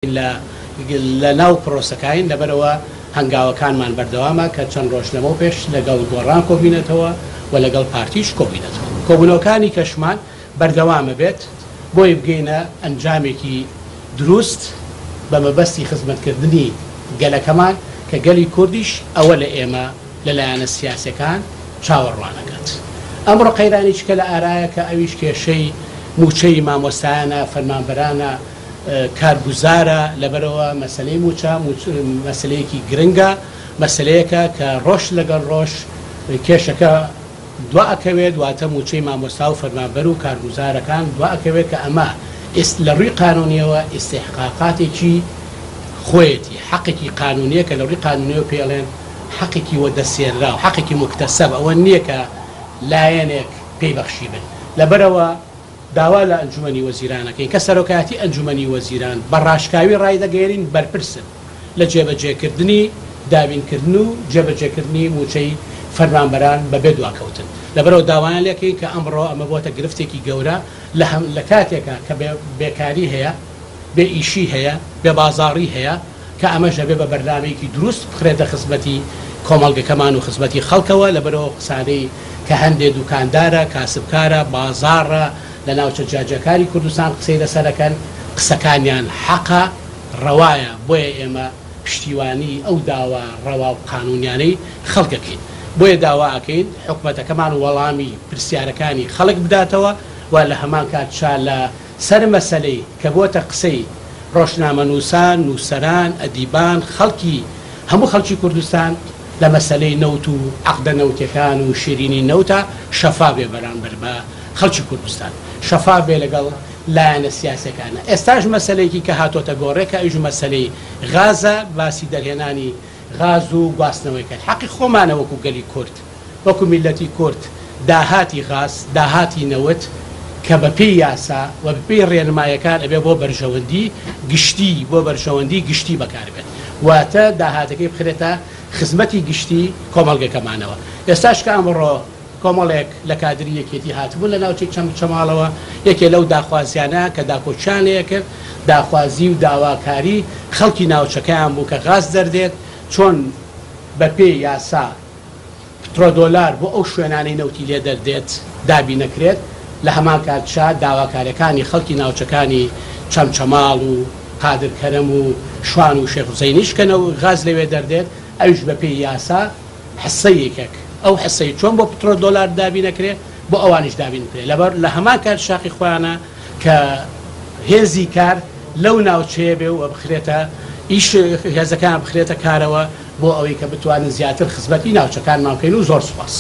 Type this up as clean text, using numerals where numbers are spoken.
لە ناو پرۆسەکین لەبەرەوە هەنگاوەکانمان بەردەوامە کە چەند ڕۆژ لەمەوە پێش لەگەڵ گۆڕان کۆبینێتەوە و لەگەڵ پارتیش کۆبینێتەوە. کۆبوونەوەکانی کەشمان بەردەوامە بێت بۆی بگەینە ئەنجامێکی دروست بە مەبەستی خزمەتکردنی گەلەکەمان کە گەلی کوردیش ئەوە لە ئێمە لەلایەنە سیاسەکان چاوەڕوانەکەات. ئەمڕۆ قەیرانی چکە لە ئارایە کە ئەویش کێشەی موچەی مامۆستایانە فەرمانبەرانە کارگوزارە لەبەرەوە مەسلەی موچە مەسلەیەکی گرنگە مەسلەیەکە کە ڕۆژ لەگەڵ ڕۆژ کێشەکە دواکەوێت دواتە موچەی مامۆستا و فەرمانبەر و کارگوزارەکان دواکەوێت کە ئەمە لە ڕووی قانونیەوە ئیستحقاقاتێکی خۆیەتی حەقێکی قانونیە کە لە ڕووی قانونیەوە پێڵێن حەقێکی وەدەسێنرا و حەقێکی مکتەسەب ئەوە نییە کە لایەنێک پێی بەخشی بن. لەبەرەوە داوا لە ئەنجومەنی وەزیرانەکەین کە سەرۆکایەتی ئەنجومەنی وەزیران بە ڕاشکاوی ڕای دەگەێنین بەرپرسن لە جێبەجێکردنی دابینکردن و جێبەجێکردنی موچەی فەرمانبەران بەبێ دواکەوتن. لەبەرەوە داوایان لەکەین کە ئەمڕۆ ئەمە بۆتە گرفتێکی گەورە لە کاتێکە کە بێکاری هەیە بێ ئیشی هەیە بێ بازاڕی هەیە کە ئەمەش دەبێت بە بەردنامەیەکی دروست بخرێتە خزمەتی کۆمەڵگەکەمان و خزمەتی خەڵکەوە لەبەرەوە قسانەی کە هەندێک دوکاندارە کاسبکارە بازاڕە لە ناوچە جاجەکاری کوردستان قسەی لەسەرەکەن قسەکانیان حەقە ڕەوایە بۆیە ئێمە پشتیوانی ئەو داوا ڕەوا و قانونیانەی خەڵکەکەین بۆیە داواکەین حکومەتەکەمان وەڵامی پرسیارەکانی خەڵک بداتەوە و لە هەمان کاتشا لە سەر مەسەلەی کە بۆتە قسەی ڕۆژنامە نووسان نووسەران ئەدیبان خەڵکی هەموو خەڵکی کوردستان لە مەسەلەی نەوت و عەقدە نەوتەکان و شیرینی نەوتە شەفا بێ بەرامبەر بە خەڵکی کوردستان شەفا بێ لەگەڵ لایەنە سیاسەکانە. ئێستاش مەسەلەیەکی کە هاتۆتە گۆڕێکە ئەویش مەسەلەی غازە باسی دەرهێنانی غاز و گواستنەوەی کرد. حەقی خۆمانە وەکو گەلی کورد وەکو میلەتی کورد داهاتی غاز داهاتی نەوت کە بەپێی یاسا و بەپێی ڕێنمایەکان ئەبێ بۆ بەرژەوەندی گشتی بۆ بەرژەوەندی گشتی بەکاربێت واتە داهاتەکەی بخرێتە خزمەتی گشتی کۆمەڵگەکەمانەوە. ئێستاش کە ئەمڕۆ کۆمەڵێک لە کادری یەکێتی هاتبوون لە ناوچەی چەماڵەوە یەکێ لەو داخوازیانە کە داکۆچیانەیە کرد داخوازی و داواکاری خەڵکی ناوچەکەیان بوو کە غاز دەردێت چۆن بەپێی یاسا پترۆدۆلار بۆ ئەو شوێنانەی نەوتی لێ دەردێت دابی نەکرێت لە هەمان کاتشا داواکاریەکانی خەڵکی ناوچەکانی چەمچەماڵ و قادرکەرەم و شوان و شێخ حوسەینیشکەنەوە غاز لەوێ دەردێت ئەوش بەپێی یاسا حسەیەکێک ئەو حسەی چۆن بۆ پترۆدۆلار دابی نەکرێت بۆ ئەوانش دابین کرێت لەبەر لە هەمان کات شاقی خۆیانە کە هێزی کار لەو ناوچەیە بێ و بخرێتە ئیش هێزەکان بخرێتە کارەوە بۆ ئەوەی کە بتوانن زیاتر خزمەتی ناوچەکانمان بکەین و زۆر سوپاس.